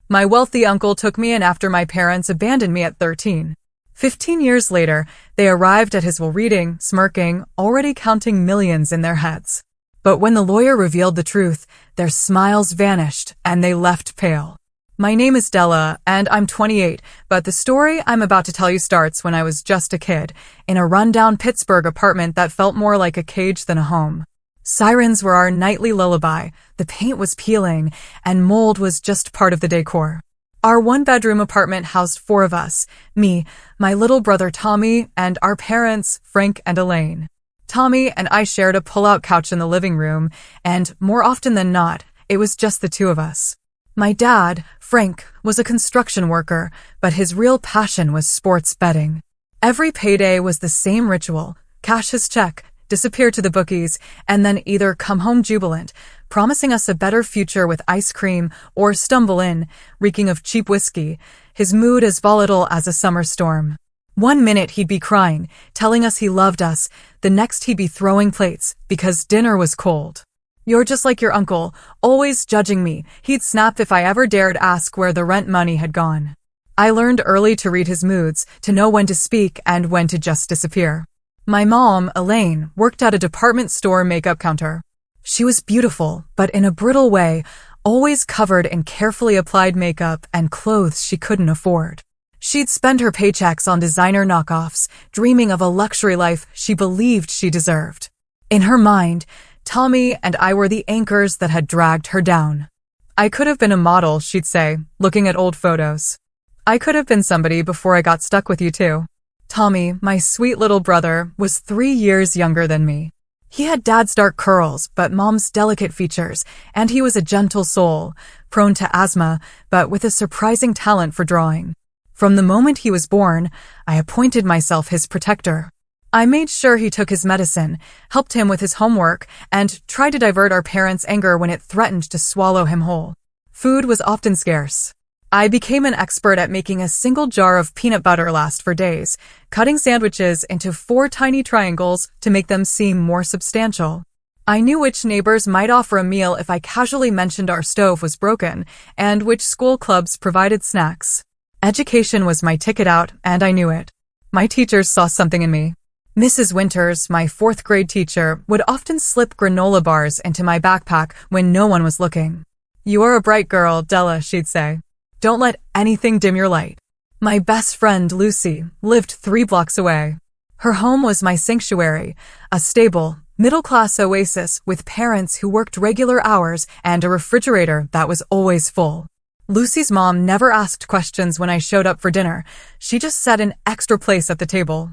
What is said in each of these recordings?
My wealthy uncle took me in after my parents abandoned me at 13. 15 years later, they arrived at his will reading, smirking, already counting millions in their heads. But when the lawyer revealed the truth, their smiles vanished and they left pale. My name is Della, and I'm 28, but the story I'm about to tell you starts when I was just a kid, in a rundown Pittsburgh apartment that felt more like a cage than a home. Sirens were our nightly lullaby, the paint was peeling, and mold was just part of the decor. Our one-bedroom apartment housed 4 of us, me, my little brother Tommy, and our parents, Frank and Elaine. Tommy and I shared a pull-out couch in the living room, and more often than not, it was just the 2 of us. My dad, Frank, was a construction worker, but his real passion was sports betting. Every payday was the same ritual: cash his check, disappear to the bookies, and then either come home jubilant, promising us a better future with ice cream, or stumble in, reeking of cheap whiskey, his mood as volatile as a summer storm. One minute he'd be crying, telling us he loved us, the next he'd be throwing plates because dinner was cold. "You're just like your uncle, always judging me," he'd snap if I ever dared ask where the rent money had gone. I learned early to read his moods, to know when to speak and when to just disappear. My mom, Elaine, worked at a department store makeup counter. She was beautiful, but in a brittle way, always covered in carefully applied makeup and clothes she couldn't afford. She'd spend her paychecks on designer knockoffs, dreaming of a luxury life she believed she deserved. In her mind, Tommy and I were the anchors that had dragged her down. "I could have been a model," she'd say, looking at old photos. "I could have been somebody before I got stuck with you too." Tommy, my sweet little brother, was 3 years younger than me. He had dad's dark curls, but mom's delicate features, and he was a gentle soul, prone to asthma, but with a surprising talent for drawing. From the moment he was born, I appointed myself his protector. I made sure he took his medicine, helped him with his homework, and tried to divert our parents' anger when it threatened to swallow him whole. Food was often scarce. I became an expert at making a single jar of peanut butter last for days, cutting sandwiches into 4 tiny triangles to make them seem more substantial. I knew which neighbors might offer a meal if I casually mentioned our stove was broken, and which school clubs provided snacks. Education was my ticket out, and I knew it. My teachers saw something in me. Mrs. Winters, my 4th grade teacher, would often slip granola bars into my backpack when no one was looking. "You are a bright girl, Della," she'd say. "Don't let anything dim your light." My best friend, Lucy, lived 3 blocks away. Her home was my sanctuary, a stable, middle-class oasis with parents who worked regular hours and a refrigerator that was always full. Lucy's mom never asked questions when I showed up for dinner. She just set an extra place at the table.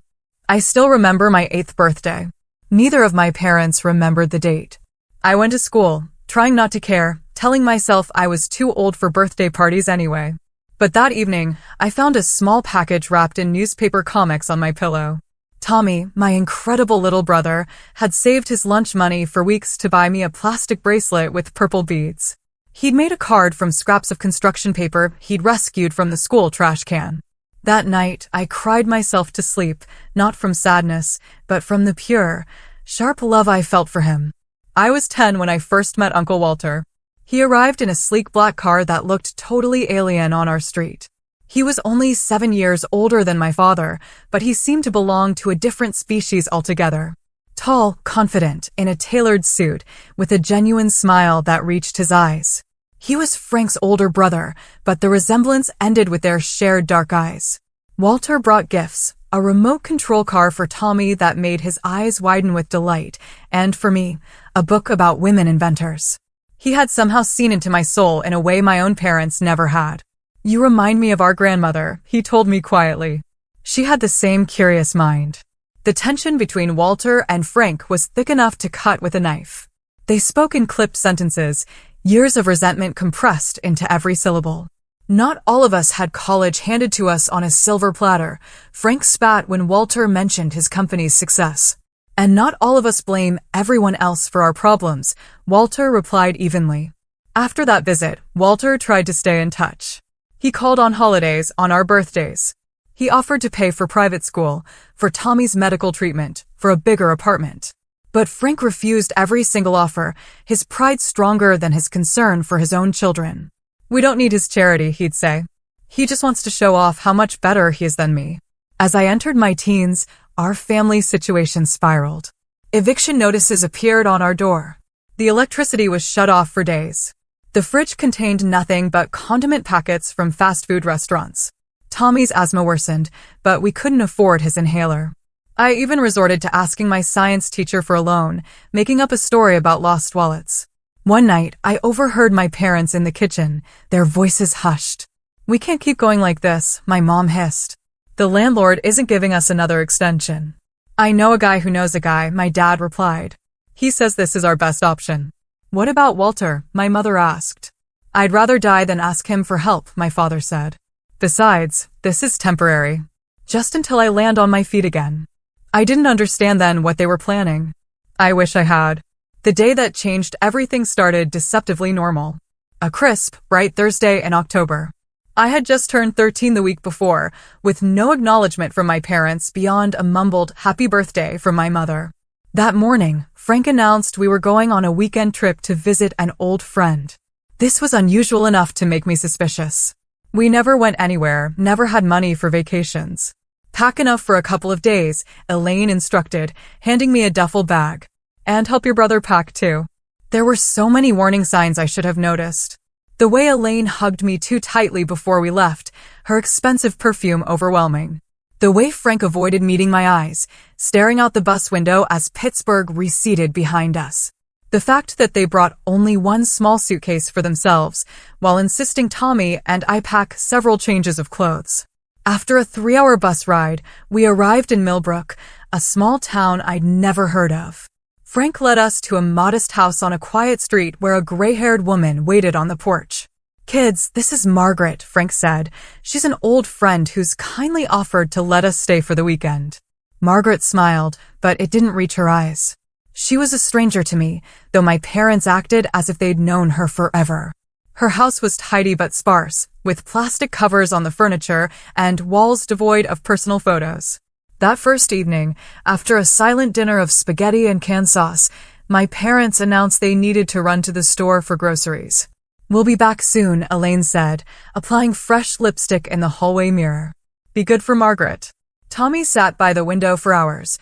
I still remember my 8th birthday. Neither of my parents remembered the date. I went to school, trying not to care, telling myself I was too old for birthday parties anyway. But that evening, I found a small package wrapped in newspaper comics on my pillow. Tommy, my incredible little brother, had saved his lunch money for weeks to buy me a plastic bracelet with purple beads. He'd made a card from scraps of construction paper he'd rescued from the school trash can. That night, I cried myself to sleep, not from sadness, but from the pure, sharp love I felt for him. I was 10 when I first met Uncle Walter. He arrived in a sleek black car that looked totally alien on our street. He was only 7 years older than my father, but he seemed to belong to a different species altogether. Tall, confident, in a tailored suit, with a genuine smile that reached his eyes. He was Frank's older brother, but the resemblance ended with their shared dark eyes. Walter brought gifts, a remote control car for Tommy that made his eyes widen with delight, and for me, a book about women inventors. He had somehow seen into my soul in a way my own parents never had. "You remind me of our grandmother," he told me quietly. She had the same curious mind. The tension between Walter and Frank was thick enough to cut with a knife. They spoke in clipped sentences, years of resentment compressed into every syllable. Not all of us had college handed to us on a silver platter. Frank spat when Walter mentioned his company's success. And not all of us blame everyone else for our problems, Walter replied evenly. After that visit, Walter tried to stay in touch. He called on holidays, on our birthdays. He offered to pay for private school, for Tommy's medical treatment, for a bigger apartment. But Frank refused every single offer, his pride stronger than his concern for his own children. We don't need his charity, he'd say. He just wants to show off how much better he is than me. As I entered my teens, our family situation spiraled. Eviction notices appeared on our door. The electricity was shut off for days. The fridge contained nothing but condiment packets from fast food restaurants. Tommy's asthma worsened, but we couldn't afford his inhaler. I even resorted to asking my science teacher for a loan, making up a story about lost wallets. One night, I overheard my parents in the kitchen, their voices hushed. "We can't keep going like this," my mom hissed. "The landlord isn't giving us another extension." "I know a guy who knows a guy," my dad replied. "He says this is our best option." "What about Walter?" my mother asked. "I'd rather die than ask him for help," my father said. "Besides, this is temporary. Just until I land on my feet again." I didn't understand then what they were planning. I wish I had. The day that changed everything started deceptively normal. A crisp, bright Thursday in October. I had just turned 13 the week before, with no acknowledgement from my parents beyond a mumbled happy birthday from my mother. That morning, Frank announced we were going on a weekend trip to visit an old friend. This was unusual enough to make me suspicious. We never went anywhere, never had money for vacations. "Pack enough for a couple of days," Elaine instructed, handing me a duffel bag. "And help your brother pack too." There were so many warning signs I should have noticed. The way Elaine hugged me too tightly before we left, her expensive perfume overwhelming. The way Frank avoided meeting my eyes, staring out the bus window as Pittsburgh receded behind us. The fact that they brought only one small suitcase for themselves, while insisting Tommy and I pack several changes of clothes. After a 3-hour bus ride, we arrived in Millbrook, a small town I'd never heard of. Frank led us to a modest house on a quiet street where a gray-haired woman waited on the porch. "Kids, this is Margaret," Frank said. "She's an old friend who's kindly offered to let us stay for the weekend." Margaret smiled, but it didn't reach her eyes. She was a stranger to me, though my parents acted as if they'd known her forever. Her house was tidy but sparse, with plastic covers on the furniture and walls devoid of personal photos. That first evening, after a silent dinner of spaghetti and canned sauce, my parents announced they needed to run to the store for groceries. "We'll be back soon," Elaine said, applying fresh lipstick in the hallway mirror. "Be good for Margaret." Tommy sat by the window for hours,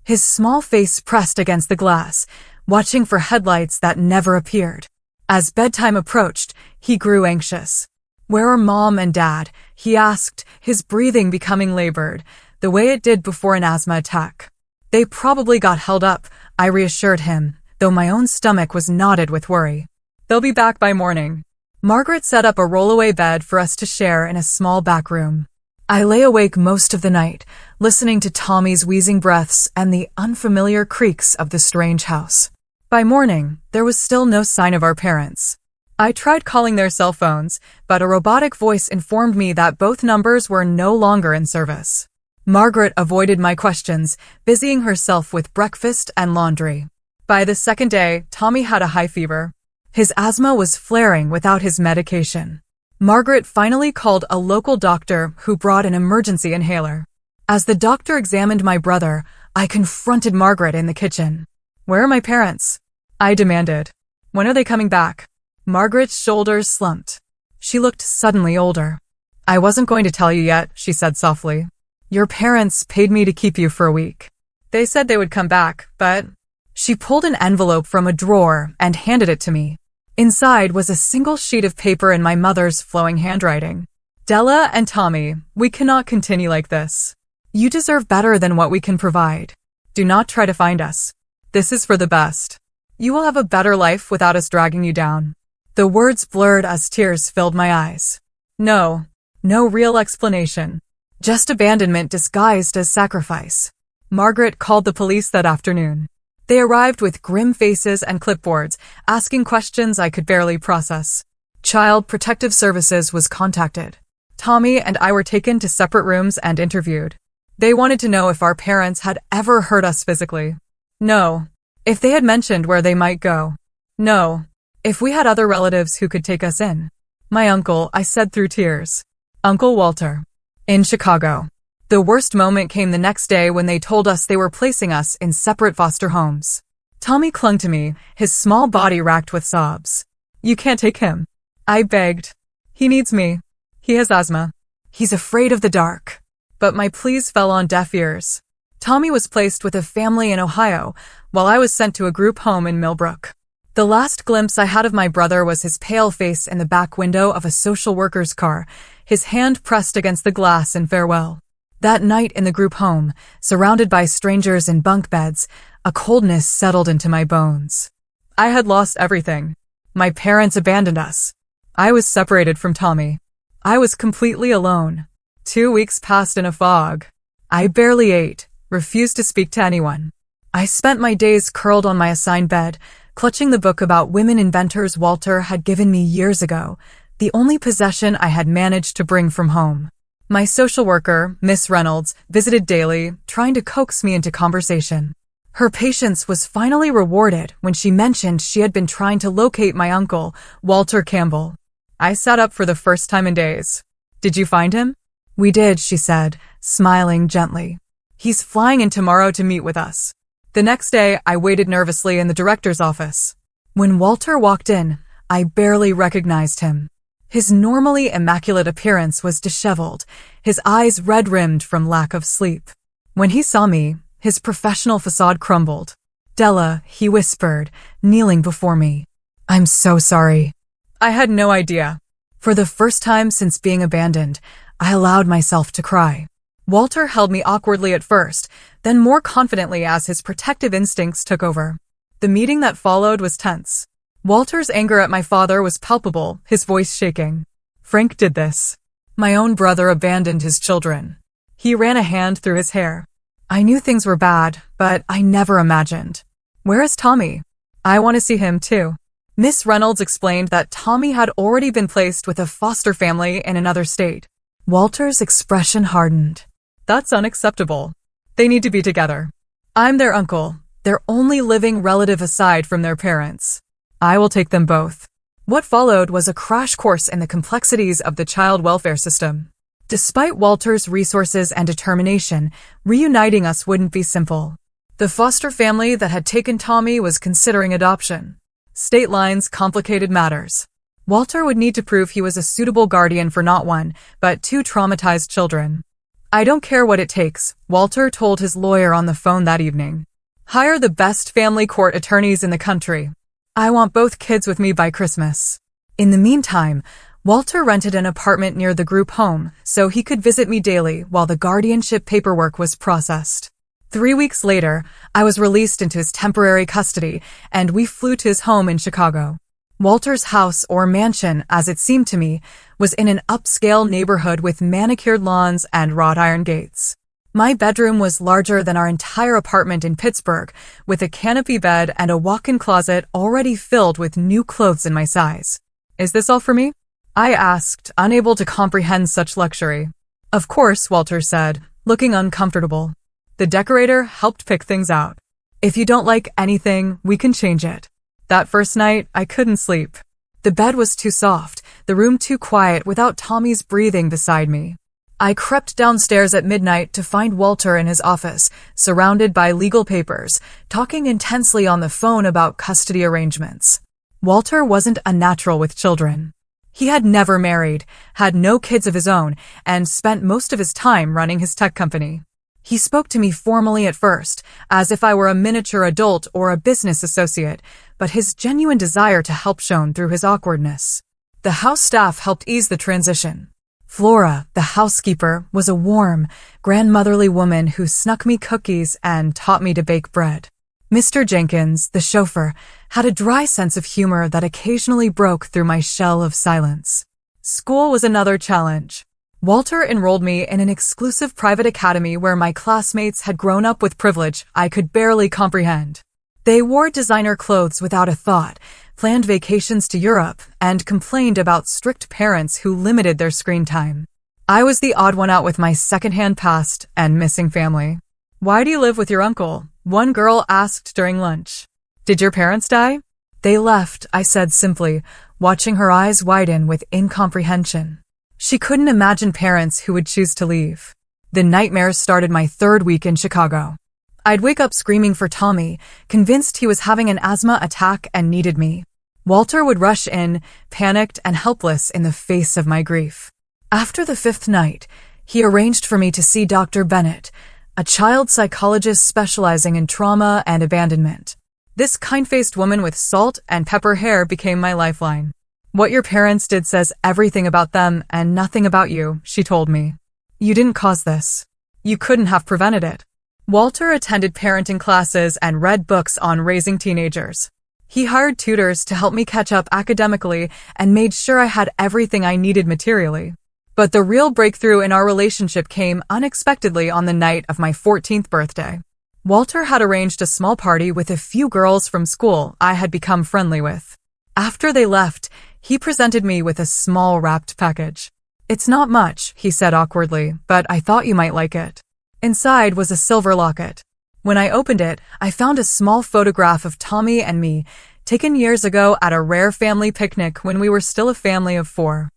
his small face pressed against the glass, watching for headlights that never appeared. As bedtime approached, he grew anxious. "Where are Mom and Dad?" he asked, his breathing becoming labored, the way it did before an asthma attack. "They probably got held up," I reassured him, though my own stomach was knotted with worry. "They'll be back by morning." Margaret set up a rollaway bed for us to share in a small back room. I lay awake most of the night, listening to Tommy's wheezing breaths and the unfamiliar creaks of the strange house. By morning, there was still no sign of our parents. I tried calling their cell phones, but a robotic voice informed me that both numbers were no longer in service. Margaret avoided my questions, busying herself with breakfast and laundry. By the second day, Tommy had a high fever. His asthma was flaring without his medication. Margaret finally called a local doctor who brought an emergency inhaler. As the doctor examined my brother, I confronted Margaret in the kitchen. "Where are my parents?" I demanded. "When are they coming back?" Margaret's shoulders slumped. She looked suddenly older. "I wasn't going to tell you yet," she said softly. "Your parents paid me to keep you for a week. They said they would come back, but..." She pulled an envelope from a drawer and handed it to me. Inside was a single sheet of paper in my mother's flowing handwriting. "Della and Tommy, we cannot continue like this. You deserve better than what we can provide. Do not try to find us. This is for the best. You will have a better life without us dragging you down." The words blurred as tears filled my eyes. No real explanation. Just abandonment disguised as sacrifice. Margaret called the police that afternoon. They arrived with grim faces and clipboards, asking questions I could barely process. Child Protective Services was contacted. Tommy and I were taken to separate rooms and interviewed. They wanted to know if our parents had ever hurt us physically. No. If they had mentioned where they might go. No. If we had other relatives who could take us in. "My uncle," I said through tears. "Uncle Walter. In Chicago." The worst moment came the next day when they told us they were placing us in separate foster homes. Tommy clung to me, his small body racked with sobs. "You can't take him. I begged. He needs me. He has asthma. He's afraid of the dark. But my pleas fell on deaf ears. Tommy was placed with a family in Ohio, while I was sent to a group home in Millbrook. The last glimpse I had of my brother was his pale face in the back window of a social worker's car, his hand pressed against the glass in farewell. That night in the group home, surrounded by strangers in bunk beds, a coldness settled into my bones. I had lost everything. My parents abandoned us. I was separated from Tommy. I was completely alone. 2 weeks passed in a fog. I barely ate, refused to speak to anyone. I spent my days curled on my assigned bed, clutching the book about women inventors Walter had given me years ago, the only possession I had managed to bring from home. My social worker, Miss Reynolds, visited daily, trying to coax me into conversation. Her patience was finally rewarded when she mentioned she had been trying to locate my uncle, Walter Campbell. I sat up for the first time in days. Did you find him? We did, she said, smiling gently. He's flying in tomorrow to meet with us. The next day, I waited nervously in the director's office. When Walter walked in, I barely recognized him. His normally immaculate appearance was disheveled, his eyes red-rimmed from lack of sleep. When he saw me, his professional facade crumbled. Della, he whispered, kneeling before me. I'm so sorry. I had no idea. For the first time since being abandoned, I allowed myself to cry. Walter held me awkwardly at first, then more confidently as his protective instincts took over. The meeting that followed was tense. Walter's anger at my father was palpable, his voice shaking. Frank did this. My own brother abandoned his children. He ran a hand through his hair. I knew things were bad, but I never imagined. Where is Tommy? I want to see him too. Miss Reynolds explained that Tommy had already been placed with a foster family in another state. Walter's expression hardened. That's unacceptable. They need to be together. I'm their uncle, their only living relative aside from their parents. I will take them both. What followed was a crash course in the complexities of the child welfare system. Despite Walter's resources and determination, reuniting us wouldn't be simple. The foster family that had taken Tommy was considering adoption. State lines complicated matters. Walter would need to prove he was a suitable guardian for not one, but 2 traumatized children. I don't care what it takes, Walter told his lawyer on the phone that evening. Hire the best family court attorneys in the country. I want both kids with me by Christmas. In the meantime, Walter rented an apartment near the group home so he could visit me daily while the guardianship paperwork was processed. 3 weeks later, I was released into his temporary custody, and we flew to his home in Chicago. Walter's house, or mansion as it seemed to me, was in an upscale neighborhood with manicured lawns and wrought iron gates. My bedroom was larger than our entire apartment in Pittsburgh, with a canopy bed and a walk-in closet already filled with new clothes in my size. Is this all for me? I asked, unable to comprehend such luxury. Of course, Walter said, looking uncomfortable. The decorator helped pick things out. If you don't like anything, we can change it. That first night, I couldn't sleep. The bed was too soft, the room too quiet without Tommy's breathing beside me. I crept downstairs at midnight to find Walter in his office, surrounded by legal papers, talking intensely on the phone about custody arrangements. Walter wasn't a natural with children. He had never married, had no kids of his own, and spent most of his time running his tech company. He spoke to me formally at first, as if I were a miniature adult or a business associate, but his genuine desire to help shone through his awkwardness. The house staff helped ease the transition. Flora, the housekeeper, was a warm, grandmotherly woman who snuck me cookies and taught me to bake bread. Mr. Jenkins, the chauffeur, had a dry sense of humor that occasionally broke through my shell of silence. School was another challenge. Walter enrolled me in an exclusive private academy where my classmates had grown up with privilege I could barely comprehend. They wore designer clothes without a thought, planned vacations to Europe, and complained about strict parents who limited their screen time. I was the odd one out with my secondhand past and missing family. Why do you live with your uncle? One girl asked during lunch. Did your parents die? They left, I said simply, watching her eyes widen with incomprehension. She couldn't imagine parents who would choose to leave. The nightmares started my 3rd week in Chicago. I'd wake up screaming for Tommy, convinced he was having an asthma attack and needed me. Walter would rush in, panicked and helpless in the face of my grief. After the fifth night, he arranged for me to see Dr. Bennett, a child psychologist specializing in trauma and abandonment. This kind-faced woman with salt and pepper hair became my lifeline. "What your parents did says everything about them and nothing about you," she told me. "You didn't cause this. You couldn't have prevented it." Walter attended parenting classes and read books on raising teenagers. He hired tutors to help me catch up academically and made sure I had everything I needed materially. But the real breakthrough in our relationship came unexpectedly on the night of my 14th birthday. Walter had arranged a small party with a few girls from school I had become friendly with. After they left, he presented me with a small wrapped package. "It's not much," he said awkwardly, "but I thought you might like it." Inside was a silver locket. When I opened it, I found a small photograph of Tommy and me, taken years ago at a rare family picnic when we were still a family of 4.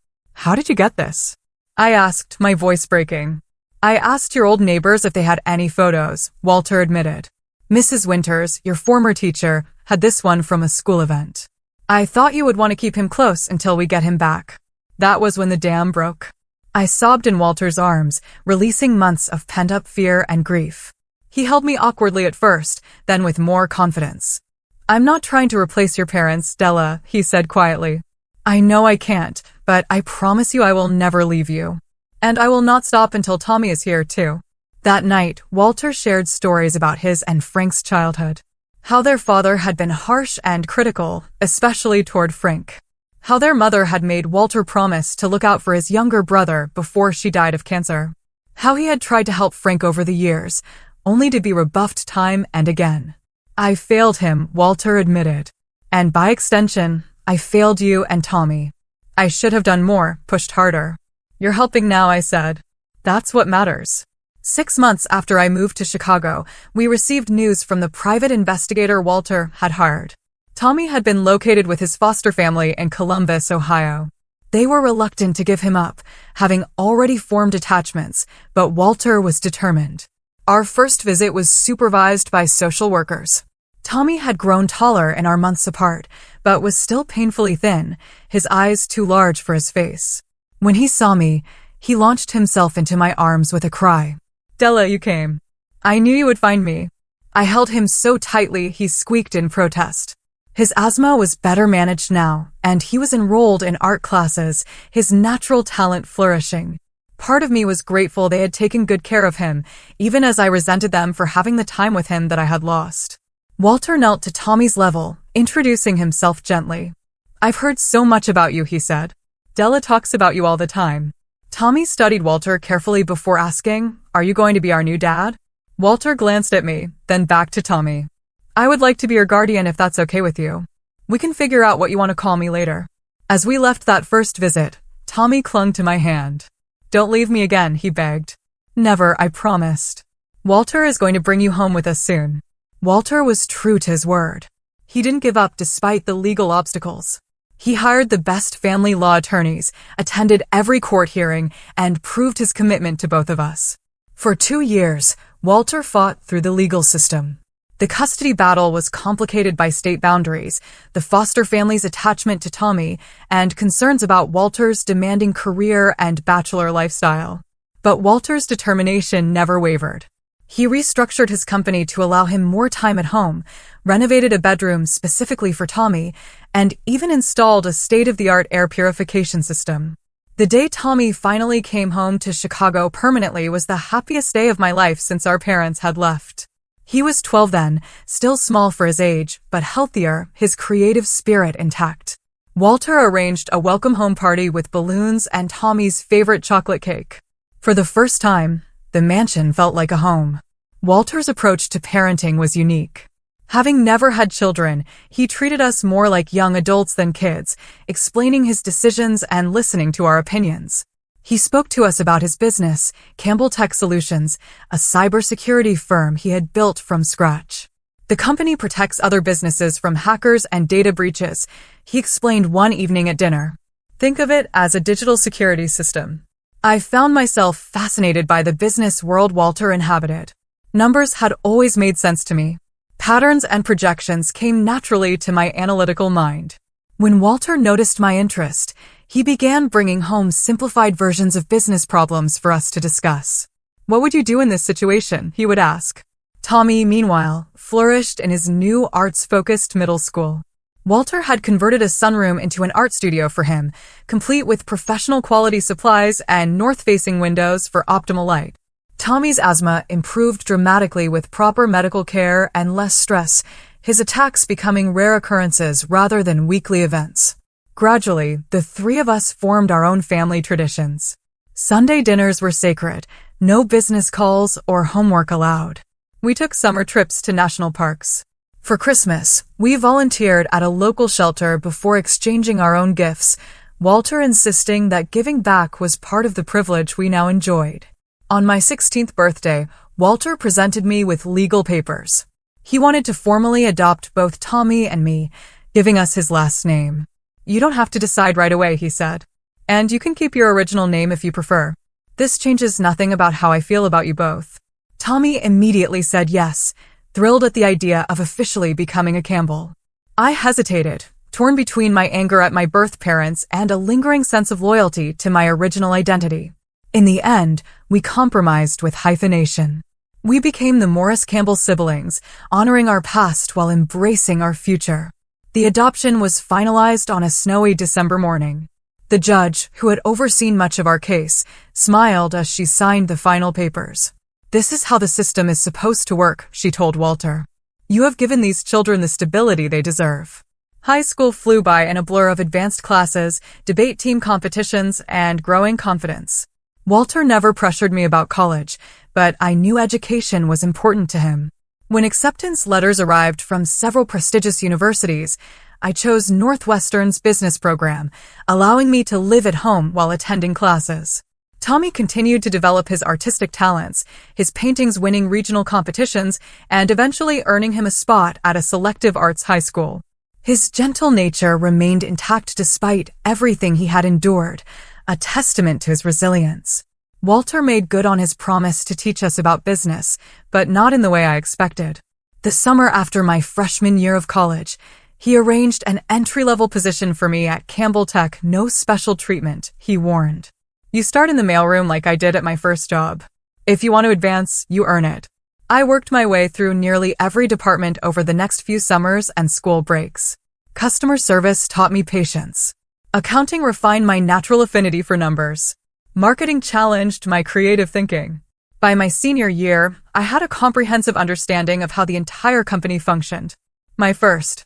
"How did you get this?" I asked, my voice breaking. "I asked your old neighbors if they had any photos," Walter admitted. "Mrs. Winters, your former teacher, had this one from a school event. I thought you would want to keep him close until we get him back." That was when the dam broke. I sobbed in Walter's arms, releasing months of pent-up fear and grief. He held me awkwardly at first, then with more confidence. "I'm not trying to replace your parents, Della," he said quietly. "I know I can't, but I promise you I will never leave you. And I will not stop until Tommy is here, too." That night, Walter shared stories about his and Frank's childhood. How their father had been harsh and critical, especially toward Frank. How their mother had made Walter promise to look out for his younger brother before she died of cancer. How he had tried to help Frank over the years, only to be rebuffed time and again. "I failed him," Walter admitted. "And by extension, I failed you and Tommy. I should have done more, pushed harder." "You're helping now," I said. "That's what matters." 6 months after I moved to Chicago, we received news from the private investigator Walter had hired. Tommy had been located with his foster family in Columbus, Ohio. They were reluctant to give him up, having already formed attachments, but Walter was determined. Our first visit was supervised by social workers. Tommy had grown taller in our months apart, but was still painfully thin, his eyes too large for his face. When he saw me, he launched himself into my arms with a cry. "Della, you came. I knew you would find me." I held him so tightly he squeaked in protest. His asthma was better managed now, and he was enrolled in art classes, his natural talent flourishing. Part of me was grateful they had taken good care of him, even as I resented them for having the time with him that I had lost. Walter knelt to Tommy's level, introducing himself gently. "I've heard so much about you," he said. "Della talks about you all the time." Tommy studied Walter carefully before asking, "Are you going to be our new dad?" Walter glanced at me, then back to Tommy. "I would like to be your guardian if that's okay with you. We can figure out what you want to call me later." As we left that first visit, Tommy clung to my hand. "Don't leave me again," he begged. "Never, I promised. Walter is going to bring you home with us soon." Walter was true to his word. He didn't give up despite the legal obstacles. He hired the best family law attorneys, attended every court hearing, and proved his commitment to both of us. For 2 years, Walter fought through the legal system. The custody battle was complicated by state boundaries, the foster family's attachment to Tommy, and concerns about Walter's demanding career and bachelor lifestyle. But Walter's determination never wavered. He restructured his company to allow him more time at home, renovated a bedroom specifically for Tommy, and even installed a state-of-the-art air purification system. The day Tommy finally came home to Chicago permanently was the happiest day of my life since our parents had left. He was 12 then, still small for his age, but healthier, his creative spirit intact. Walter arranged a welcome home party with balloons and Tommy's favorite chocolate cake. For the first time, the mansion felt like a home. Walter's approach to parenting was unique. Having never had children, he treated us more like young adults than kids, explaining his decisions and listening to our opinions. He spoke to us about his business, Campbell Tech Solutions, a cybersecurity firm he had built from scratch. The company protects other businesses from hackers and data breaches, he explained one evening at dinner. Think of it as a digital security system. I found myself fascinated by the business world Walter inhabited. Numbers had always made sense to me. Patterns and projections came naturally to my analytical mind. When Walter noticed my interest, he began bringing home simplified versions of business problems for us to discuss. "What would you do in this situation?" he would ask. Tommy, meanwhile, flourished in his new arts-focused middle school. Walter had converted a sunroom into an art studio for him, complete with professional quality supplies and north-facing windows for optimal light. Tommy's asthma improved dramatically with proper medical care and less stress, his attacks becoming rare occurrences rather than weekly events. Gradually, the three of us formed our own family traditions. Sunday dinners were sacred, no business calls or homework allowed. We took summer trips to national parks. For Christmas, we volunteered at a local shelter before exchanging our own gifts, Walter insisting that giving back was part of the privilege we now enjoyed. On my 16th birthday, Walter presented me with legal papers. He wanted to formally adopt both Tommy and me, giving us his last name. "You don't have to decide right away," he said. "And you can keep your original name if you prefer. This changes nothing about how I feel about you both." Tommy immediately said yes, thrilled at the idea of officially becoming a Campbell. I hesitated, torn between my anger at my birth parents and a lingering sense of loyalty to my original identity. In the end, we compromised with hyphenation. We became the Morris Campbell siblings, honoring our past while embracing our future. The adoption was finalized on a snowy December morning. The judge, who had overseen much of our case, smiled as she signed the final papers. "This is how the system is supposed to work," she told Walter. "You have given these children the stability they deserve." High school flew by in a blur of advanced classes, debate team competitions, and growing confidence. Walter never pressured me about college, but I knew education was important to him. When acceptance letters arrived from several prestigious universities, I chose Northwestern's business program, allowing me to live at home while attending classes. Tommy continued to develop his artistic talents, his paintings winning regional competitions and eventually earning him a spot at a selective arts high school. His gentle nature remained intact despite everything he had endured, a testament to his resilience. Walter made good on his promise to teach us about business, but not in the way I expected. The summer after my freshman year of college, he arranged an entry-level position for me at Campbell Tech, no special treatment, he warned. "You start in the mailroom like I did at my first job. If you want to advance, you earn it." I worked my way through nearly every department over the next few summers and school breaks. Customer service taught me patience. Accounting refined my natural affinity for numbers. Marketing challenged my creative thinking. By my senior year, I had a comprehensive understanding of how the entire company functioned. My first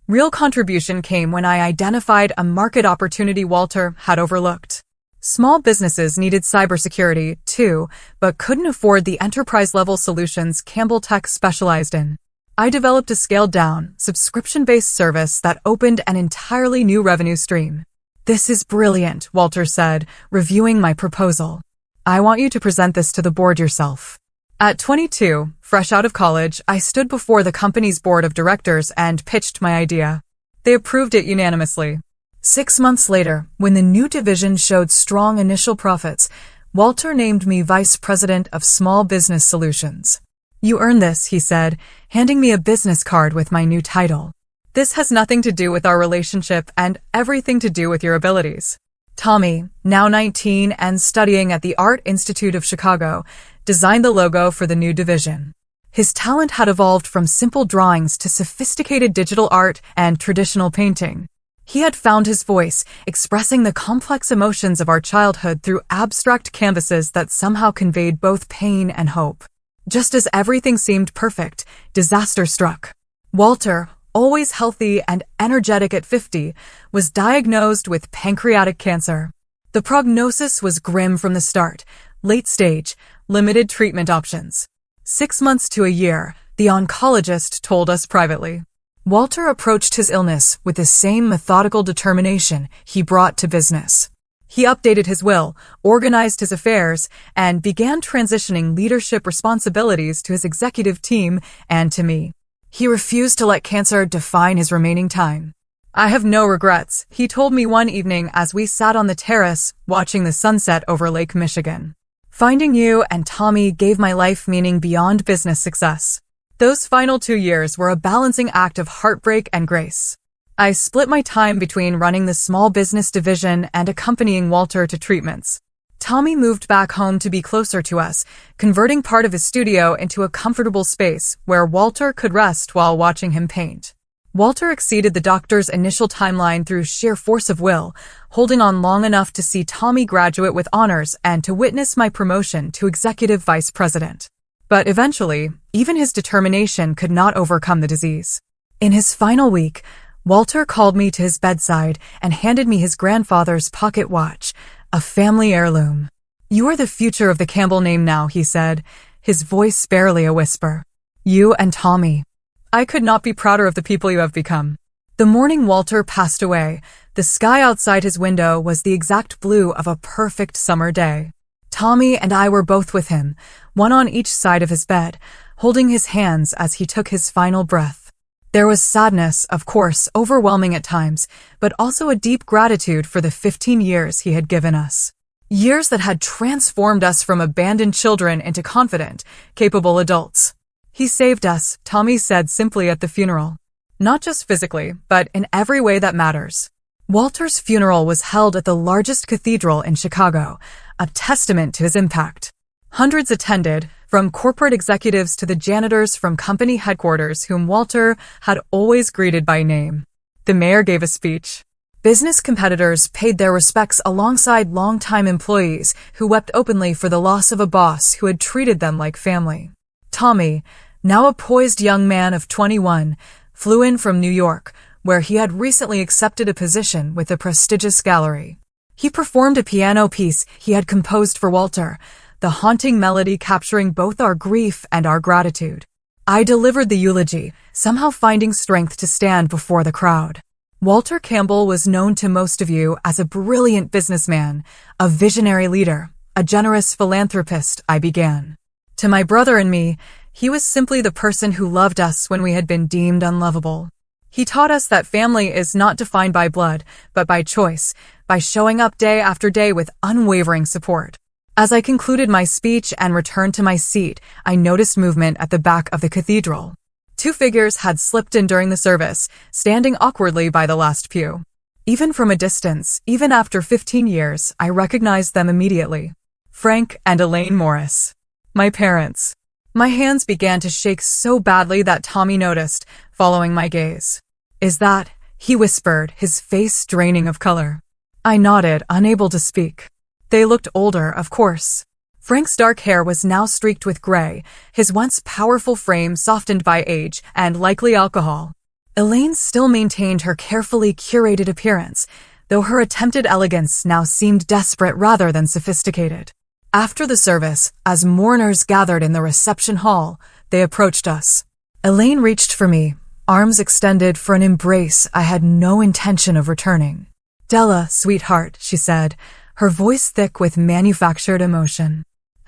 real contribution came when I identified a market opportunity Walter had overlooked. Small businesses needed cybersecurity, too, but couldn't afford the enterprise-level solutions Campbell Tech specialized in. I developed a scaled-down, subscription-based service that opened an entirely new revenue stream. "This is brilliant," Walter said, reviewing my proposal. "I want you to present this to the board yourself." At 22, fresh out of college, I stood before the company's board of directors and pitched my idea. They approved it unanimously. 6 months later, when the new division showed strong initial profits, Walter named me Vice President of Small Business Solutions. "You earned this," he said, handing me a business card with my new title. "This has nothing to do with our relationship and everything to do with your abilities." Tommy, now 19 and studying at the Art Institute of Chicago, designed the logo for the new division. His talent had evolved from simple drawings to sophisticated digital art and traditional painting. He had found his voice, expressing the complex emotions of our childhood through abstract canvases that somehow conveyed both pain and hope. Just as everything seemed perfect, disaster struck. Walter, always healthy and energetic at 50, was diagnosed with pancreatic cancer. The prognosis was grim from the start, late stage, limited treatment options. 6 months to a year, the oncologist told us privately. Walter approached his illness with the same methodical determination he brought to business. He updated his will, organized his affairs, and began transitioning leadership responsibilities to his executive team and to me. He refused to let cancer define his remaining time. "I have no regrets," he told me one evening as we sat on the terrace watching the sunset over Lake Michigan. "Finding you and Tommy gave my life meaning beyond business success." Those final 2 years were a balancing act of heartbreak and grace. I split my time between running the small business division and accompanying Walter to treatments. Tommy moved back home to be closer to us, converting part of his studio into a comfortable space where Walter could rest while watching him paint. Walter exceeded the doctor's initial timeline through sheer force of will, holding on long enough to see Tommy graduate with honors and to witness my promotion to executive vice president. But eventually, even his determination could not overcome the disease. In his final week, Walter called me to his bedside and handed me his grandfather's pocket watch, a family heirloom. "You are the future of the Campbell name now," he said, his voice barely a whisper. "You and Tommy. I could not be prouder of the people you have become." The morning Walter passed away, the sky outside his window was the exact blue of a perfect summer day. Tommy and I were both with him, one on each side of his bed, holding his hands as he took his final breath. There was sadness, of course, overwhelming at times, but also a deep gratitude for the 15 years he had given us. Years that had transformed us from abandoned children into confident, capable adults. "He saved us," Tommy said simply at the funeral. "Not just physically, but in every way that matters." Walter's funeral was held at the largest cathedral in Chicago, a testament to his impact. Hundreds attended, from corporate executives to the janitors from company headquarters whom Walter had always greeted by name. The mayor gave a speech. Business competitors paid their respects alongside longtime employees who wept openly for the loss of a boss who had treated them like family. Tommy, now a poised young man of 21, flew in from New York, where he had recently accepted a position with a prestigious gallery. He performed a piano piece he had composed for Walter, the haunting melody capturing both our grief and our gratitude. I delivered the eulogy, somehow finding strength to stand before the crowd. Walter Campbell was known to most of you as a brilliant businessman, a visionary leader, a generous philanthropist, I began. To my brother and me, he was simply the person who loved us when we had been deemed unlovable. He taught us that family is not defined by blood, but by choice, by showing up day after day with unwavering support. As I concluded my speech and returned to my seat, I noticed movement at the back of the cathedral. Two figures had slipped in during the service, standing awkwardly by the last pew. Even from a distance, even after 15 years, I recognized them immediately. Frank and Elaine Morris. My parents. My hands began to shake so badly that Tommy noticed, following my gaze. "Is that?" he whispered, his face draining of color. I nodded, unable to speak. They looked older, of course. Frank's dark hair was now streaked with gray, his once powerful frame softened by age and likely alcohol. Elaine still maintained her carefully curated appearance, though her attempted elegance now seemed desperate rather than sophisticated. After the service, as mourners gathered in the reception hall, they approached us. Elaine reached for me, arms extended for an embrace I had no intention of returning. "Della, sweetheart," she said, her voice thick with manufactured emotion.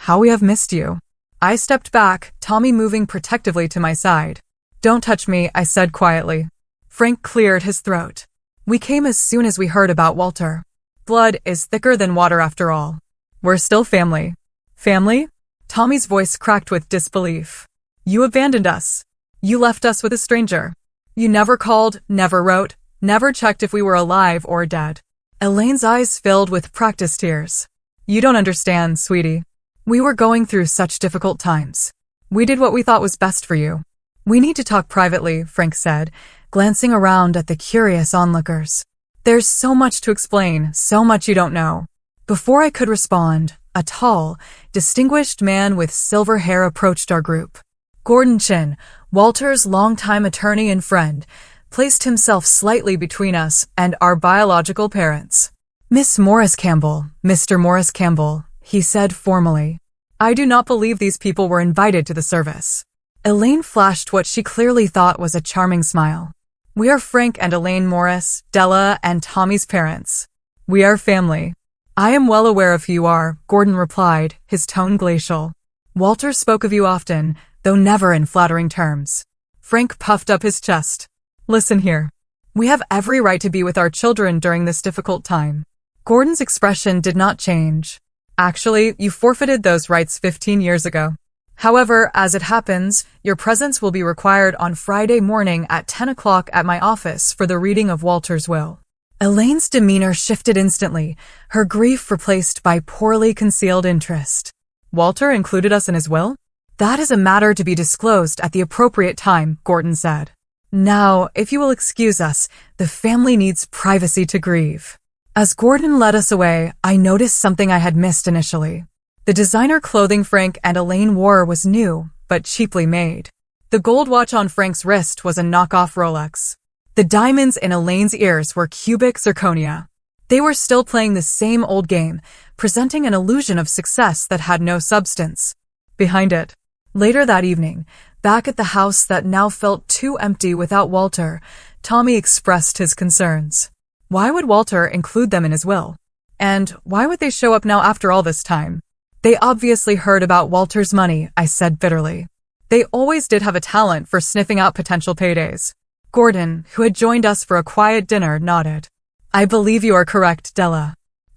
"How we have missed you." I stepped back, Tommy moving protectively to my side. "Don't touch me," I said quietly. Frank cleared his throat. "We came as soon as we heard about Walter. Blood is thicker than water after all. We're still family." "Family?" Tommy's voice cracked with disbelief. "You abandoned us. You left us with a stranger. You never called, never wrote, never checked if we were alive or dead." Elaine's eyes filled with practiced tears. "You don't understand, sweetie. We were going through such difficult times. We did what we thought was best for you." "We need to talk privately," Frank said, glancing around at the curious onlookers. "There's so much to explain, so much you don't know." Before I could respond, a tall, distinguished man with silver hair approached our group. Gordon Chin, Walter's longtime attorney and friend, placed himself slightly between us and our biological parents. "Miss Morris Campbell, Mr. Morris Campbell," he said formally. "I do not believe these people were invited to the service." Elaine flashed what she clearly thought was a charming smile. "We are Frank and Elaine Morris, Della and Tommy's parents. We are family." "I am well aware of who you are," Gordon replied, his tone glacial. "Walter spoke of you often, though never in flattering terms." Frank puffed up his chest. "Listen here. We have every right to be with our children during this difficult time." Gordon's expression did not change. "Actually, you forfeited those rights 15 years ago." However, as it happens, your presence will be required on Friday morning at 10 o'clock at my office for the reading of Walter's will." Elaine's demeanor shifted instantly, her grief replaced by poorly concealed interest. "Walter included us in his will?" "That is a matter to be disclosed at the appropriate time," Gordon said. "Now, if you will excuse us, the family needs privacy to grieve." As Gordon led us away, I noticed something I had missed initially. The designer clothing Frank and Elaine wore was new, but cheaply made. The gold watch on Frank's wrist was a knockoff Rolex. The diamonds in Elaine's ears were cubic zirconia. They were still playing the same old game, presenting an illusion of success that had no substance behind it. Later that evening, back at the house that now felt too empty without Walter, Tommy expressed his concerns. Why would Walter include them in his will? And why would they show up now after all this time? "They obviously heard about Walter's money," I said bitterly. "They always did have a talent for sniffing out potential paydays." Gordon, who had joined us for a quiet dinner, nodded. "I believe you are correct, Della.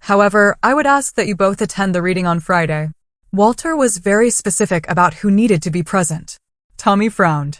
However, I would ask that you both attend the reading on Friday." Walter was very specific about who needed to be present. Tommy frowned.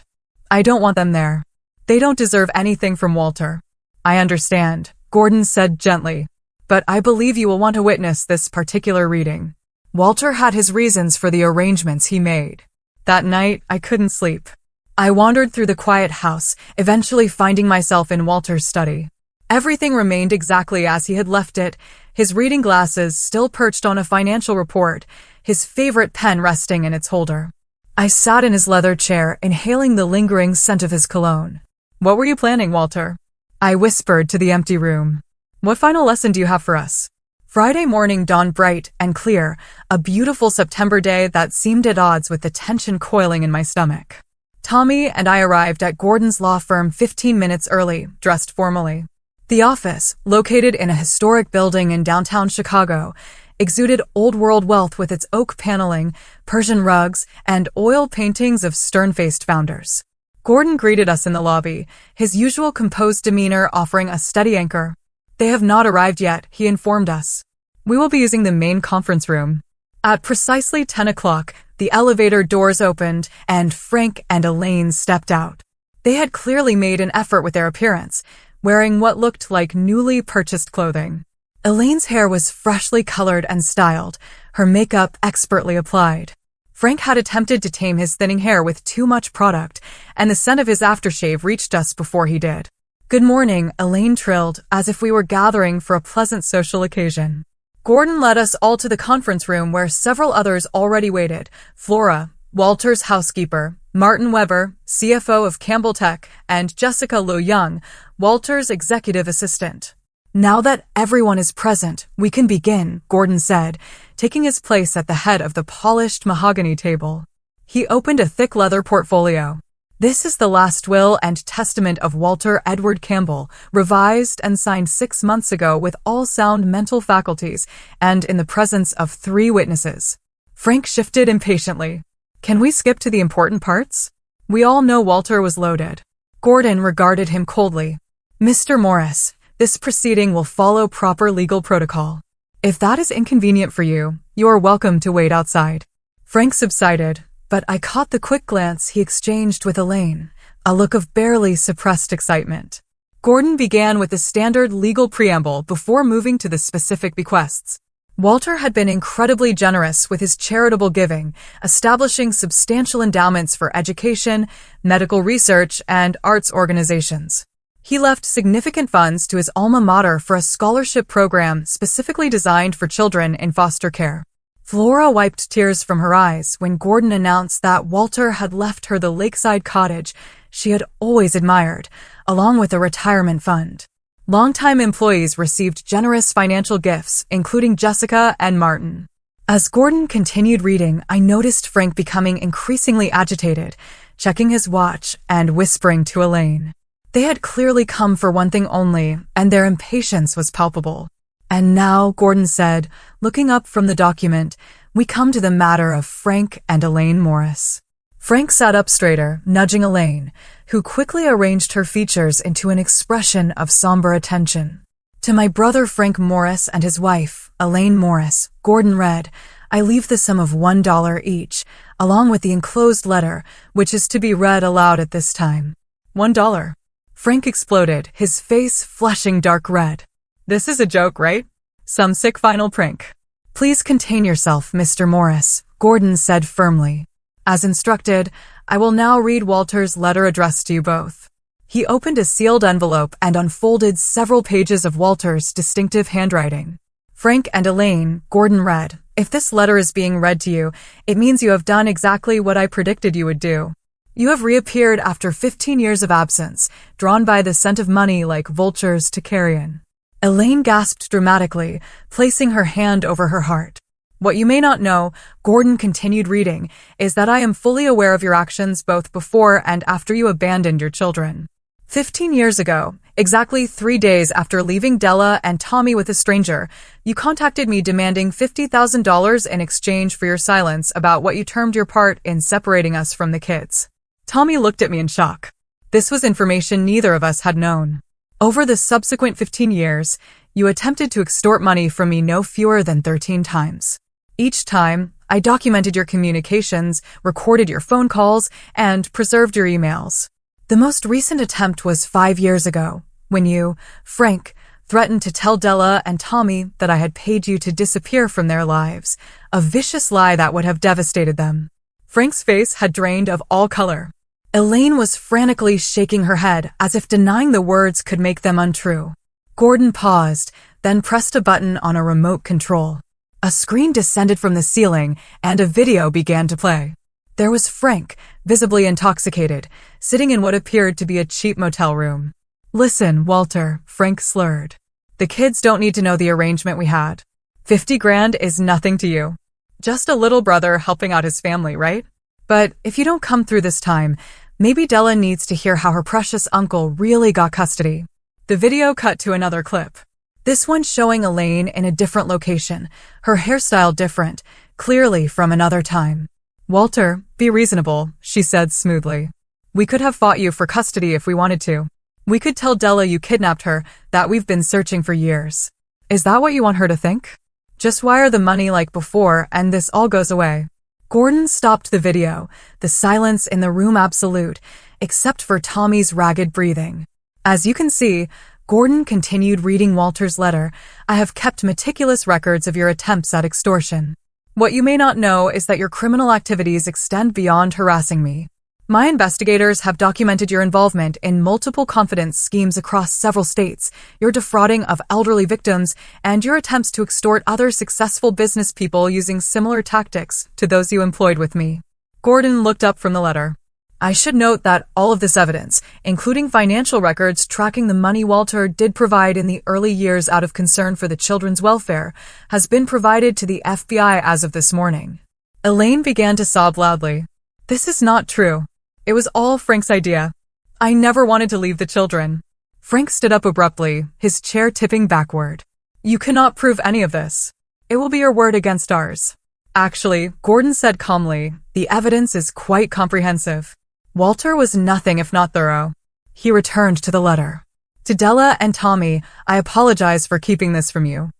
"I don't want them there. They don't deserve anything from Walter." "I understand," Gordon said gently, "but I believe you will want to witness this particular reading." Walter had his reasons for the arrangements he made. That night, I couldn't sleep. I wandered through the quiet house, eventually finding myself in Walter's study. Everything remained exactly as he had left it, his reading glasses still perched on a financial report, his favorite pen resting in its holder. I sat in his leather chair, inhaling the lingering scent of his cologne. "What were you planning, Walter?" I whispered to the empty room. "What final lesson do you have for us?" Friday morning dawned bright and clear, a beautiful September day that seemed at odds with the tension coiling in my stomach. Tommy and I arrived at Gordon's law firm 15 minutes early, dressed formally. The office, located in a historic building in downtown Chicago, exuded old-world wealth with its oak paneling, Persian rugs, and oil paintings of stern-faced founders. Gordon greeted us in the lobby, his usual composed demeanor offering a steady anchor. "They have not arrived yet," he informed us. "We will be using the main conference room." At precisely 10 o'clock, the elevator doors opened, and Frank and Elaine stepped out. They had clearly made an effort with their appearance, wearing what looked like newly purchased clothing. Elaine's hair was freshly colored and styled, her makeup expertly applied. Frank had attempted to tame his thinning hair with too much product, and the scent of his aftershave reached us before he did. "Good morning," Elaine trilled, as if we were gathering for a pleasant social occasion. Gordon led us all to the conference room where several others already waited. Flora, Walter's housekeeper, Martin Weber, CFO of Campbell Tech, and Jessica Lo Young, Walter's executive assistant. "Now that everyone is present, we can begin," Gordon said, taking his place at the head of the polished mahogany table. He opened a thick leather portfolio. "This is the last will and testament of Walter Edward Campbell, revised and signed 6 months ago with all sound mental faculties and in the presence of 3 witnesses." Frank shifted impatiently. "Can we skip to the important parts? We all know Walter was loaded." Gordon regarded him coldly. "Mr. Morris, this proceeding will follow proper legal protocol. If that is inconvenient for you, you are welcome to wait outside." Frank subsided, but I caught the quick glance he exchanged with Elaine, a look of barely suppressed excitement. Gordon began with the standard legal preamble before moving to the specific bequests. Walter had been incredibly generous with his charitable giving, establishing substantial endowments for education, medical research, and arts organizations. He left significant funds to his alma mater for a scholarship program specifically designed for children in foster care. Flora wiped tears from her eyes when Gordon announced that Walter had left her the lakeside cottage she had always admired, along with a retirement fund. Longtime employees received generous financial gifts, including Jessica and Martin. As Gordon continued reading, I noticed Frank becoming increasingly agitated, checking his watch and whispering to Elaine. They had clearly come for one thing only, and their impatience was palpable. "And now," Gordon said, looking up from the document, "we come to the matter of Frank and Elaine Morris." Frank sat up straighter, nudging Elaine, who quickly arranged her features into an expression of somber attention. "To my brother Frank Morris and his wife, Elaine Morris," Gordon read, I leave the sum of $1 each, along with the enclosed letter, which is to be read aloud at this time. $1. Frank exploded, his face flushing dark red. This is a joke, right? Some sick final prank. Please contain yourself, Mr. Morris, Gordon said firmly. As instructed, I will now read Walter's letter addressed to you both. He opened a sealed envelope and unfolded several pages of Walter's distinctive handwriting. Frank and Elaine, Gordon read, if this letter is being read to you, it means you have done exactly what I predicted you would do. You have reappeared after 15 years of absence, drawn by the scent of money like vultures to carrion. Elaine gasped dramatically, placing her hand over her heart. What you may not know, Gordon continued reading, is that I am fully aware of your actions both before and after you abandoned your children. 15 years ago, exactly 3 days after leaving Della and Tommy with a stranger, you contacted me demanding $50,000 in exchange for your silence about what you termed your part in separating us from the kids. Tommy looked at me in shock. This was information neither of us had known. Over the subsequent 15 years, you attempted to extort money from me no fewer than 13 times. Each time, I documented your communications, recorded your phone calls, and preserved your emails. The most recent attempt was 5 years ago, when you, Frank, threatened to tell Della and Tommy that I had paid you to disappear from their lives, a vicious lie that would have devastated them. Frank's face had drained of all color. Elaine was frantically shaking her head as if denying the words could make them untrue. Gordon paused, then pressed a button on a remote control. A screen descended from the ceiling and a video began to play. There was Frank, visibly intoxicated, sitting in what appeared to be a cheap motel room. Listen, Walter, Frank slurred. The kids don't need to know the arrangement we had. 50 grand is nothing to you. Just a little brother helping out his family, right? But if you don't come through this time, maybe Della needs to hear how her precious uncle really got custody. The video cut to another clip. This one showing Elaine in a different location, her hairstyle different, clearly from another time. Walter, be reasonable, she said smoothly. We could have fought you for custody if we wanted to. We could tell Della you kidnapped her, that we've been searching for years. Is that what you want her to think? Just wire the money like before and this all goes away. Gordon stopped the video, the silence in the room absolute, except for Tommy's ragged breathing. As you can see, Gordon continued reading Walter's letter. I have kept meticulous records of your attempts at extortion. What you may not know is that your criminal activities extend beyond harassing me. My investigators have documented your involvement in multiple confidence schemes across several states, your defrauding of elderly victims, and your attempts to extort other successful business people using similar tactics to those you employed with me. Gordon looked up from the letter. I should note that all of this evidence, including financial records tracking the money Walter did provide in the early years out of concern for the children's welfare, has been provided to the FBI as of this morning. Elaine began to sob loudly. This is not true. It was all Frank's idea. I never wanted to leave the children. Frank stood up abruptly, his chair tipping backward. You cannot prove any of this. It will be your word against ours. Actually, Gordon said calmly, the evidence is quite comprehensive. Walter was nothing if not thorough. He returned to the letter. To Della and Tommy, I apologize for keeping this from you.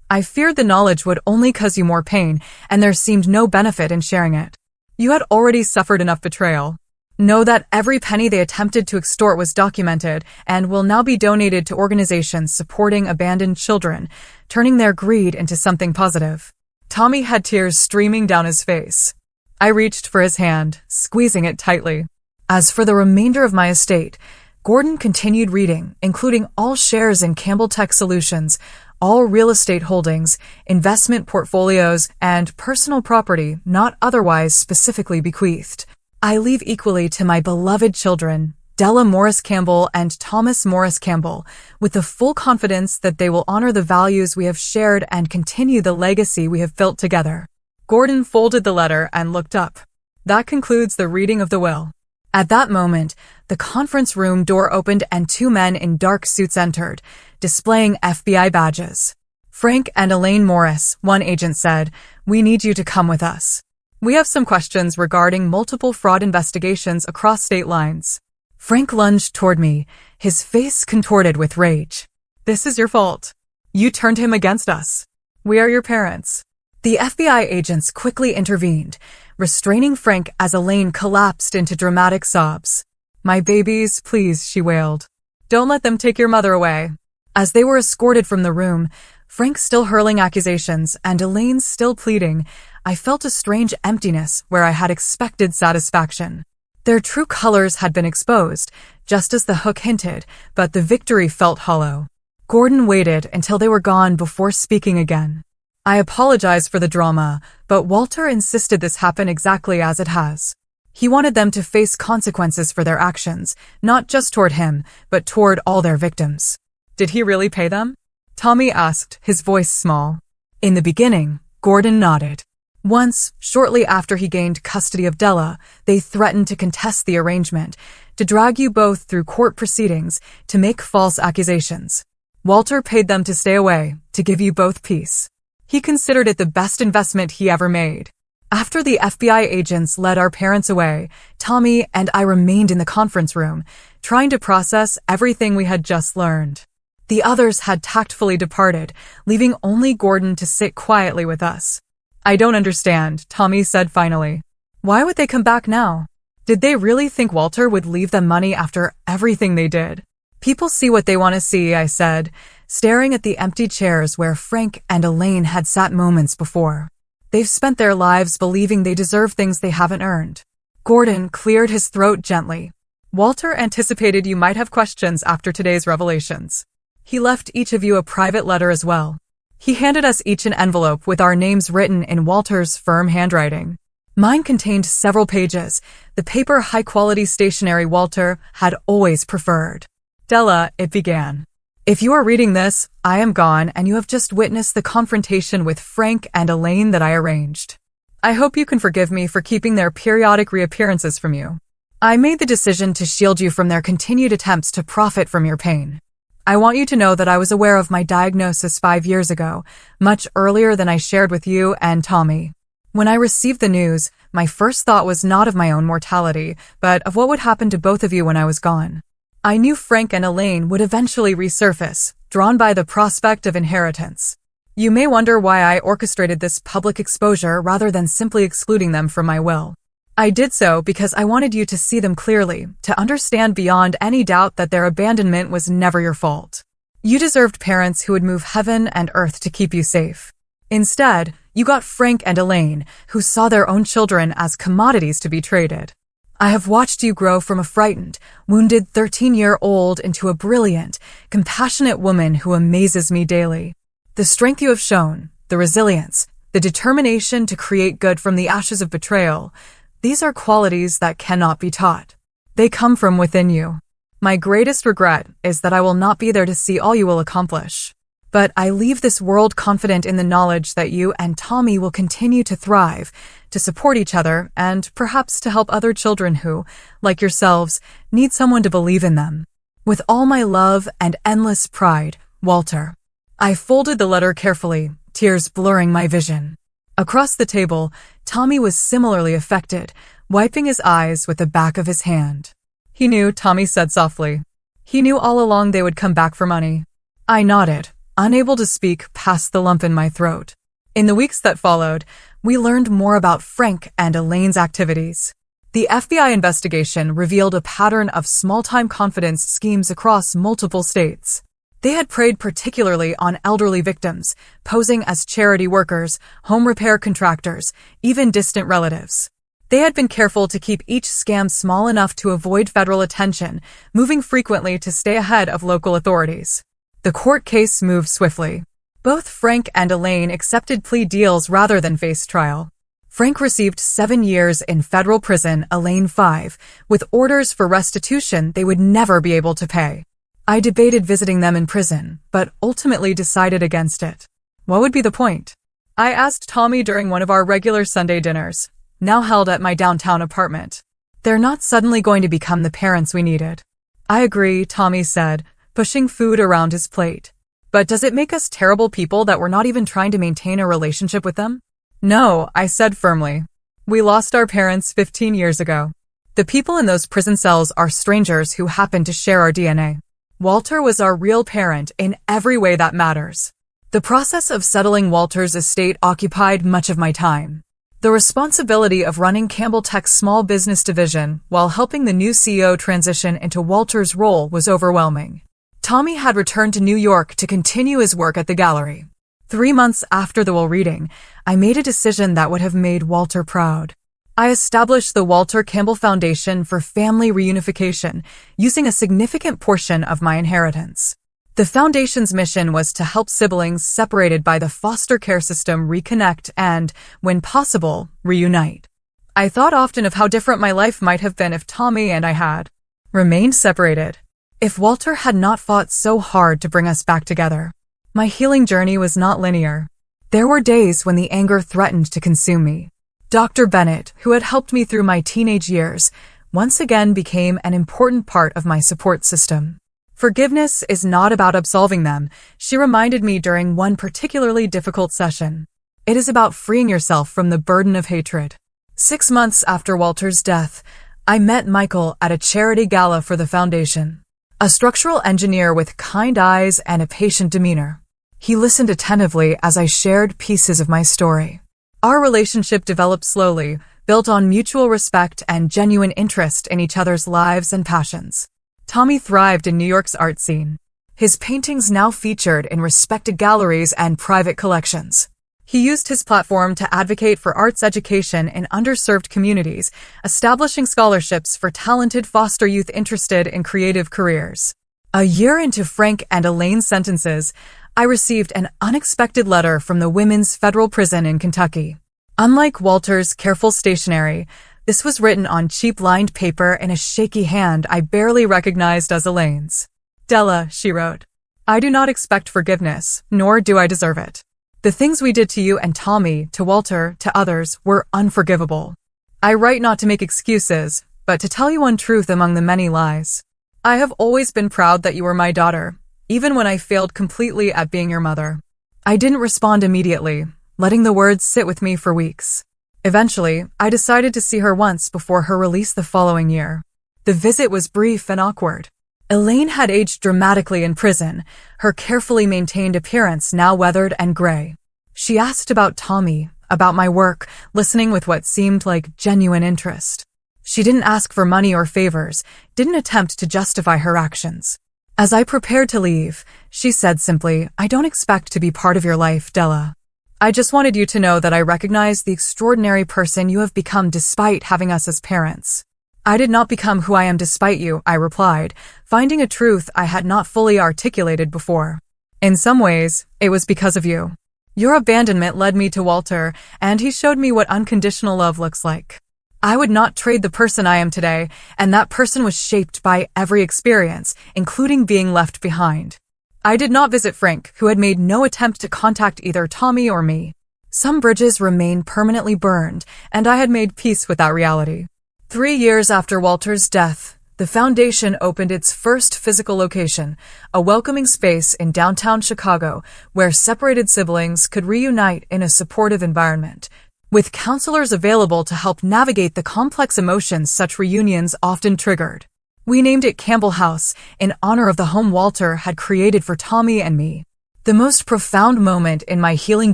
I feared the knowledge would only cause you more pain, and there seemed no benefit in sharing it. You had already suffered enough betrayal. Know that every penny they attempted to extort was documented and will now be donated to organizations supporting abandoned children, turning their greed into something positive. Tommy had tears streaming down his face. I reached for his hand, squeezing it tightly. As for the remainder of my estate, Gordon continued reading, including all shares in Campbell Tech Solutions, all real estate holdings, investment portfolios, and personal property not otherwise specifically bequeathed. I leave equally to my beloved children, Della Morris Campbell and Thomas Morris Campbell, with the full confidence that they will honor the values we have shared and continue the legacy we have built together. Gordon folded the letter and looked up. That concludes the reading of the will. At that moment, the conference room door opened and 2 men in dark suits entered, displaying FBI badges. Frank and Elaine Morris, one agent said, we need you to come with us. We have some questions regarding multiple fraud investigations across state lines. Frank lunged toward me, his face contorted with rage. This is your fault. You turned him against us. We are your parents. The FBI agents quickly intervened, restraining Frank as Elaine collapsed into dramatic sobs. "My babies, please," she wailed. "Don't let them take your mother away." As they were escorted from the room, Frank still hurling accusations and Elaine still pleading, I felt a strange emptiness where I had expected satisfaction. Their true colors had been exposed, just as the hook hinted, but the victory felt hollow. Gordon waited until they were gone before speaking again. "I apologize for the drama, but Walter insisted this happen exactly as it has. He wanted them to face consequences for their actions, not just toward him, but toward all their victims." "Did he really pay them?" Tommy asked, his voice small. In the beginning, Gordon nodded. "Once, shortly after he gained custody of Della, they threatened to contest the arrangement, to drag you both through court proceedings, to make false accusations. Walter paid them to stay away, to give you both peace. He considered it the best investment he ever made." After the FBI agents led our parents away, Tommy and I remained in the conference room, trying to process everything we had just learned. The others had tactfully departed, leaving only Gordon to sit quietly with us. "I don't understand," Tommy said finally. "Why would they come back now? Did they really think Walter would leave them money after everything they did?" "People see what they want to see," I said, staring at the empty chairs where Frank and Elaine had sat moments before. "They've spent their lives believing they deserve things they haven't earned." Gordon cleared his throat gently. "Walter anticipated you might have questions after today's revelations. He left each of you a private letter as well. He handed us each an envelope with our names written in Walter's firm handwriting. Mine contained several pages, the paper high-quality stationery Walter had always preferred. Della," it began. "If you are reading this, I am gone and you have just witnessed the confrontation with Frank and Elaine that I arranged. I hope you can forgive me for keeping their periodic reappearances from you. I made the decision to shield you from their continued attempts to profit from your pain. I want you to know that I was aware of my diagnosis 5 years ago, much earlier than I shared with you and Tommy. When I received the news, my first thought was not of my own mortality, but of what would happen to both of you when I was gone. I knew Frank and Elaine would eventually resurface, drawn by the prospect of inheritance. You may wonder why I orchestrated this public exposure rather than simply excluding them from my will. I did so because I wanted you to see them clearly, to understand beyond any doubt that their abandonment was never your fault. You deserved parents who would move heaven and earth to keep you safe. Instead, you got Frank and Elaine, who saw their own children as commodities to be traded. I have watched you grow from a frightened, wounded 13-year-old into a brilliant, compassionate woman who amazes me daily. The strength you have shown, the resilience, the determination to create good from the ashes of betrayal, these are qualities that cannot be taught. They come from within you. My greatest regret is that I will not be there to see all you will accomplish. But I leave this world confident in the knowledge that you and Tommy will continue to thrive, to support each other, and perhaps to help other children who, like yourselves, need someone to believe in them. With all my love and endless pride, Walter." I folded the letter carefully, tears blurring my vision. Across the table, Tommy was similarly affected, wiping his eyes with the back of his hand. "He knew," Tommy said softly. "He knew all along they would come back for money." I nodded, unable to speak past the lump in my throat. In the weeks that followed, we learned more about Frank and Elaine's activities. The FBI investigation revealed a pattern of small-time confidence schemes across multiple states. They had preyed particularly on elderly victims, posing as charity workers, home repair contractors, even distant relatives. They had been careful to keep each scam small enough to avoid federal attention, moving frequently to stay ahead of local authorities. The court case moved swiftly. Both Frank and Elaine accepted plea deals rather than face trial. Frank received 7 years in federal prison, Elaine 5, with orders for restitution they would never be able to pay. I debated visiting them in prison, but ultimately decided against it. What would be the point? I asked Tommy during one of our regular Sunday dinners, now held at my downtown apartment. They're not suddenly going to become the parents we needed. I agree, Tommy said, pushing food around his plate. But does it make us terrible people that we're not even trying to maintain a relationship with them? No, I said firmly. We lost our parents 15 years ago. The people in those prison cells are strangers who happen to share our DNA. Walter was our real parent in every way that matters. The process of settling Walter's estate occupied much of my time. The responsibility of running Campbell Tech's small business division while helping the new CEO transition into Walter's role was overwhelming. Tommy had returned to New York to continue his work at the gallery. 3 months after the will reading, I made a decision that would have made Walter proud. I established the Walter Campbell Foundation for Family Reunification, using a significant portion of my inheritance. The foundation's mission was to help siblings separated by the foster care system reconnect and, when possible, reunite. I thought often of how different my life might have been if Tommy and I had remained separated. If Walter had not fought so hard to bring us back together. My healing journey was not linear. There were days when the anger threatened to consume me. Dr. Bennett, who had helped me through my teenage years, once again became an important part of my support system. Forgiveness is not about absolving them, she reminded me during one particularly difficult session. It is about freeing yourself from the burden of hatred. 6 months after Walter's death, I met Michael at a charity gala for the foundation. A structural engineer with kind eyes and a patient demeanor. He listened attentively as I shared pieces of my story. Our relationship developed slowly, built on mutual respect and genuine interest in each other's lives and passions. Tommy thrived in New York's art scene. His paintings now featured in respected galleries and private collections. He used his platform to advocate for arts education in underserved communities, establishing scholarships for talented foster youth interested in creative careers. A year into Frank and Elaine's sentences, I received an unexpected letter from the Women's Federal Prison in Kentucky. Unlike Walter's careful stationery, this was written on cheap lined paper in a shaky hand I barely recognized as Elaine's. "Della," she wrote, "I do not expect forgiveness, nor do I deserve it. The things we did to you and Tommy, to Walter, to others, were unforgivable. I write not to make excuses, but to tell you one truth among the many lies. I have always been proud that you were my daughter, even when I failed completely at being your mother." I didn't respond immediately, letting the words sit with me for weeks. Eventually, I decided to see her once before her release the following year. The visit was brief and awkward. Elaine had aged dramatically in prison, her carefully maintained appearance now weathered and gray. She asked about Tommy, about my work, listening with what seemed like genuine interest. She didn't ask for money or favors, didn't attempt to justify her actions. As I prepared to leave, she said simply, "I don't expect to be part of your life, Della. I just wanted you to know that I recognize the extraordinary person you have become despite having us as parents." "I did not become who I am despite you," I replied, finding a truth I had not fully articulated before. "In some ways, it was because of you. Your abandonment led me to Walter, and he showed me what unconditional love looks like. I would not trade the person I am today, and that person was shaped by every experience, including being left behind." I did not visit Frank, who had made no attempt to contact either Tommy or me. Some bridges remained permanently burned, and I had made peace with that reality. 3 years after Walter's death, the foundation opened its first physical location, a welcoming space in downtown Chicago where separated siblings could reunite in a supportive environment, with counselors available to help navigate the complex emotions such reunions often triggered. We named it Campbell House in honor of the home Walter had created for Tommy and me. The most profound moment in my healing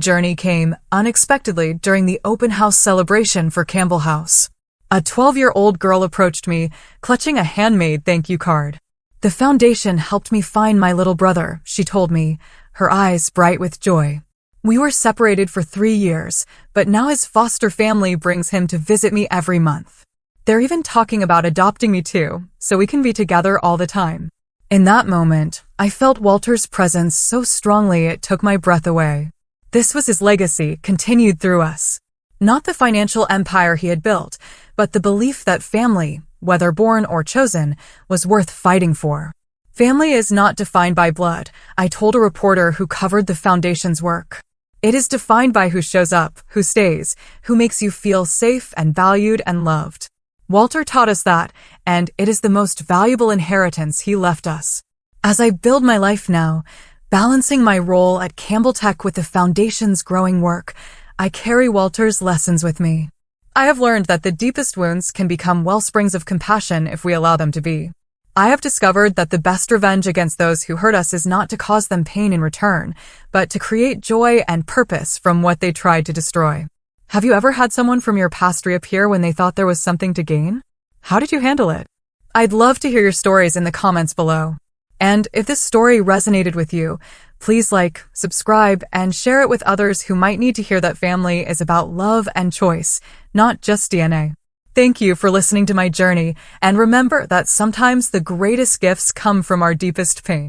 journey came unexpectedly during the open house celebration for Campbell House. A 12-year-old girl approached me, clutching a handmade thank you card. "The foundation helped me find my little brother," she told me, her eyes bright with joy. "We were separated for 3 years, but now his foster family brings him to visit me every month. They're even talking about adopting me too, so we can be together all the time." In that moment, I felt Walter's presence so strongly it took my breath away. This was his legacy, continued through us. Not the financial empire he had built, but the belief that family, whether born or chosen, was worth fighting for. "Family is not defined by blood," I told a reporter who covered the foundation's work. "It is defined by who shows up, who stays, who makes you feel safe and valued and loved." Walter taught us that, and it is the most valuable inheritance he left us. As I build my life now, balancing my role at Campbell Tech with the foundation's growing work, I carry Walter's lessons with me. I have learned that the deepest wounds can become wellsprings of compassion if we allow them to be. I have discovered that the best revenge against those who hurt us is not to cause them pain in return, but to create joy and purpose from what they tried to destroy. Have you ever had someone from your past reappear when they thought there was something to gain? How did you handle it? I'd love to hear your stories in the comments below. And if this story resonated with you, please like, subscribe, and share it with others who might need to hear that family is about love and choice, not just DNA. Thank you for listening to my journey, and remember that sometimes the greatest gifts come from our deepest pain.